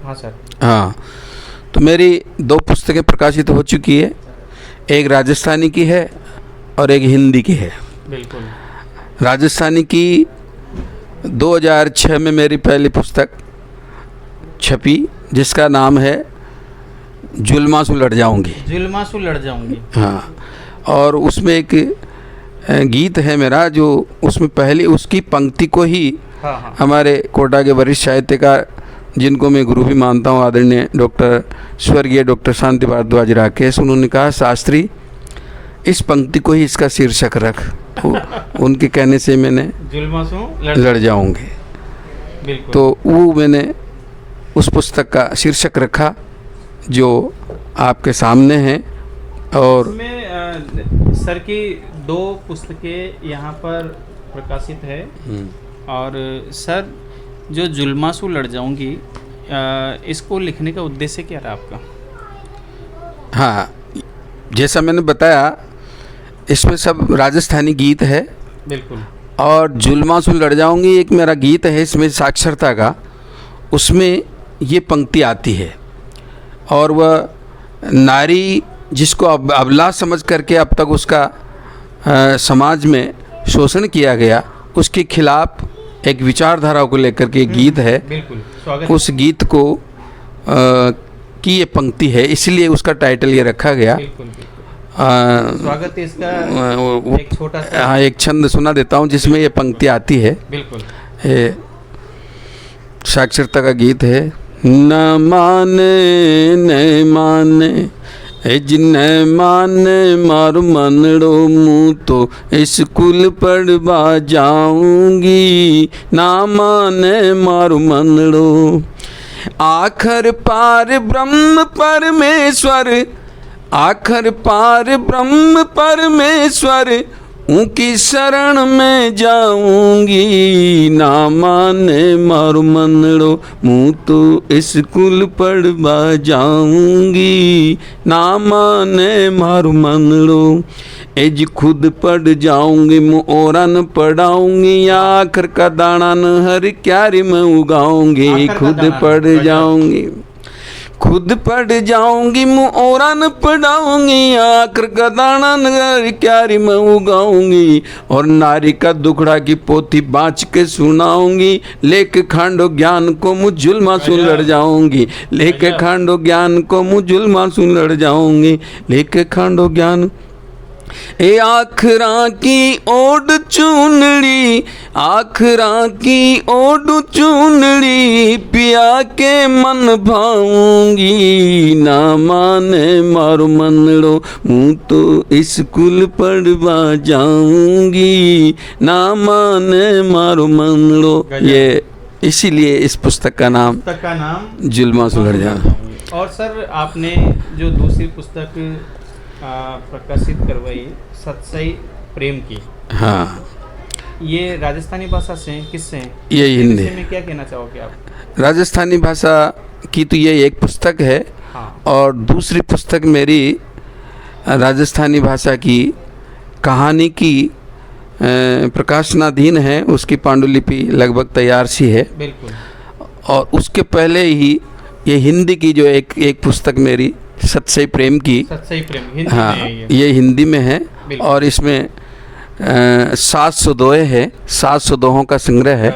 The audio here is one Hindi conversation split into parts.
हाँ सर। हाँ, तो मेरी 2 पुस्तकें प्रकाशित हो चुकी है, एक राजस्थानी की है और एक हिंदी की है। बिल्कुल। राजस्थानी की 2006 में मेरी पहली पुस्तक छपी, जिसका नाम है जुल्मा से लड़ जाऊंगी। जुल्मा से लड़ जाऊंगी। हाँ, और उसमें एक गीत है मेरा, जो उसमें पहली उसकी पंक्ति को ही हाँ। हमारे कोटा के वरिष्ठ साहित्यकार, जिनको मैं गुरु भी मानता हूँ, आदरणीय स्वर्गीय डॉक्टर शांति भारद्वाज राकेश, उन्होंने कहा शास्त्री इस पंक्ति को ही इसका शीर्षक रख। तो उनके कहने से मैंने जुल्मा से लड़ जाऊंगे, बिल्कुल। तो वो मैंने उस पुस्तक का शीर्षक रखा जो आपके सामने है। और इसमें सर की 2 पुस्तकें यहाँ पर प्रकाशित है। और सर जो जुल्मा से लड़ जाऊंगी, इसको लिखने का उद्देश्य क्या रहा आपका? हाँ, जैसा मैंने बताया, इसमें सब राजस्थानी गीत है। बिल्कुल। और जुल्मा से लड़ जाऊंगी एक मेरा गीत है, इसमें साक्षरता का, उसमें ये पंक्ति आती है। और वह नारी जिसको अबला समझ करके अब तक उसका समाज में शोषण किया गया, उसके खिलाफ एक विचारधारा को लेकर के गीत है। बिल्कुल, स्वागत। उस गीत को की ये पंक्ति है, इसलिए उसका टाइटल ये रखा गया। बिल्कुल। स्वागत है इसका। एक छोटा सा, हाँ, एक छंद सुना देता हूँ जिसमें ये पंक्ति आती है। बिल्कुल। ये साक्षरता का गीत है। न माने न माने जिन्हें माने मारू मनड़ो, मुँह तो स्कूल पढ़वा जाऊंगी, ना माने मारू मनड़ो। आखिर पार ब्रह्म परमेश्वर, आखिर पार ब्रह्म परमेश्वर, उनकी शरण में जाऊंगी, ना माने मारू मनड़ो, मुँह तो स्कूल पढ़वा जाऊंगी, ना माने मारू मनड़ो। एज खुद पढ़ जाऊंगी मुँह औरन पढ़ाऊंगी, आखिर का दाना न हर क्यारी में उगाऊंगी। खुद पढ़ जाऊंगी, खुद पढ़ जाऊंगी मुँह औरन पढ़ाऊंगी, आखिर का दाना नगर क्यारी में उगाऊंगी। और नारी का दुखड़ा की पोथी बाँच के सुनाऊंगी, लेके खांडो ज्ञान को मुँह जुल्मा से लड़ जाऊंगी, लेके खांडो ज्ञान को मुँह जुल्मा से लड़ जाऊंगी, लेके खांडो ज्ञान। ए आखरा की ओढ़ चुनड़ी, आखरा की ओढ़ चुनड़ी, पिया के मन भाऊंगी, ना माने मारू मनड़ो, मुँह तो स्कूल पढ़वा जाऊंगी, ना माने मारू मनड़ो। ये इसीलिए इस पुस्तक का नाम जुल्मा से लड़ जाऊंगी। और सर आपने जो दूसरी पुस्तक प्रकाशित करवाई, सच्चाई प्रेम की, हाँ, ये राजस्थानी भाषा से किससे हैं? ये हिंदी में क्या कहना चाहोगे आप? राजस्थानी भाषा की तो ये एक पुस्तक है। हाँ। और दूसरी पुस्तक मेरी राजस्थानी भाषा की कहानी की प्रकाशनाधीन है, उसकी पांडुलिपि लगभग तैयार सी है। बिल्कुल। और उसके पहले ही ये हिंदी की जो एक पुस्तक मेरी सच्चाई प्रेम की, सच्चाई प्रेम हिंदी हाँ, में है ये हिंदी में है। और इसमें 700 दोहे हैं, 700 दोहों का संग्रह है।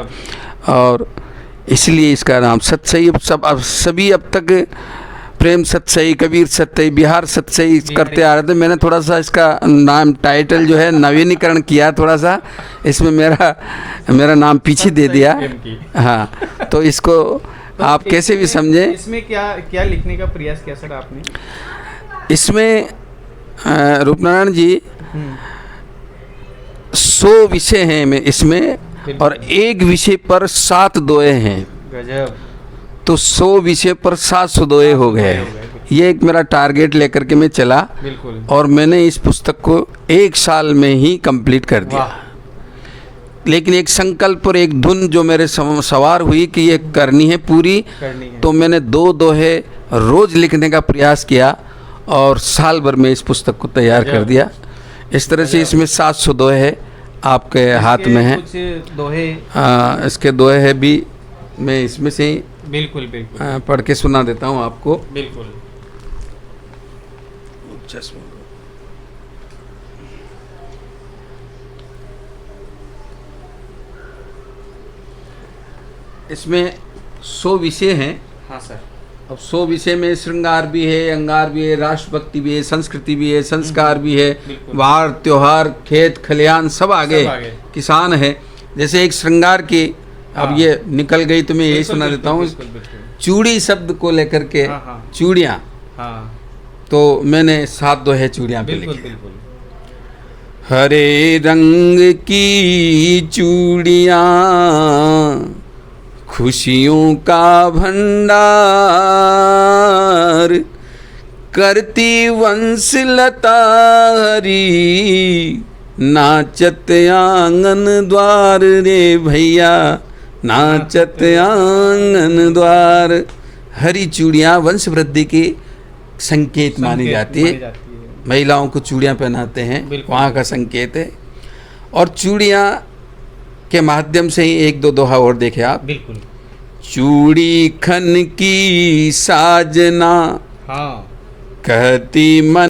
और इसलिए इसका नाम सच्चाई। सभी अब तक प्रेम सच्चाई, कबीर सच्चाई, बिहार सच्चाई करते आ रहे थे। मैंने थोड़ा सा इसका नाम टाइटल जो है नवीनीकरण किया थोड़ा सा, इसमें मेरा नाम पीछे दे दिया। हाँ, तो इसको तो आप कैसे भी समझें। इसमें क्या लिखने का प्रयास किया सर आपने? इसमें रूपनारायण जी 100 विषय हैं में इसमें, और एक विषय पर 7 दोहे हैं। गजब। तो 100 विषय पर 700 दोहे हो गए। ये एक मेरा टारगेट लेकर के मैं चला। बिल्कुल। और मैंने इस पुस्तक को 1 साल में ही कंप्लीट कर दिया। लेकिन एक संकल्प और एक धुन जो मेरे सवार हुई कि ये करनी है पूरी, तो मैंने 2 दोहे रोज लिखने का प्रयास किया और साल भर में इस पुस्तक को तैयार कर दिया। इस तरह से इसमें 700 दोहे है, आपके हाथ में है। कुछ दोहे इसके दोहे है भी मैं इसमें से बिल्कुल बिल्कुल पढ़ के सुना देता हूँ आपको। बिल्कुल। इसमें 100 विषय हैं। हाँ सर। अब 100 विषय में श्रृंगार भी है, अंगार भी है, राष्ट्रभक्ति भी है, संस्कृति भी है, संस्कार भी है, बिल्कुल। वार त्योहार, खेत खलियान सब आगे, किसान है। जैसे एक श्रृंगार की, अब हाँ। ये निकल गई तो मैं यही बिल्कुल, सुना देता हूँ। बिल्कुल, बिल्कुल। चूड़ी शब्द को लेकर के, हाँ, हाँ। चूड़ियाँ, हाँ तो मैंने 7 दोहे चूड़ियाँ पे बिल्कुल लिखे। बिल्कुल। हरे रंग की चूड़ियाँ खुशियों का भंडार, करती वंश लता हरी, नाचत आंगन द्वार रे भैया, नाचत आंगन द्वार। हरी चूड़ियाँ वंश वृद्धि की संकेत मानी जाती है। महिलाओं को चूड़ियाँ पहनाते हैं, वहाँ का संकेत है। और चूड़ियाँ के माध्यम से ही 1-2 दोहा और देखे आप। बिल्कुल। चूड़ी खन की साजना, हाँ कहती मन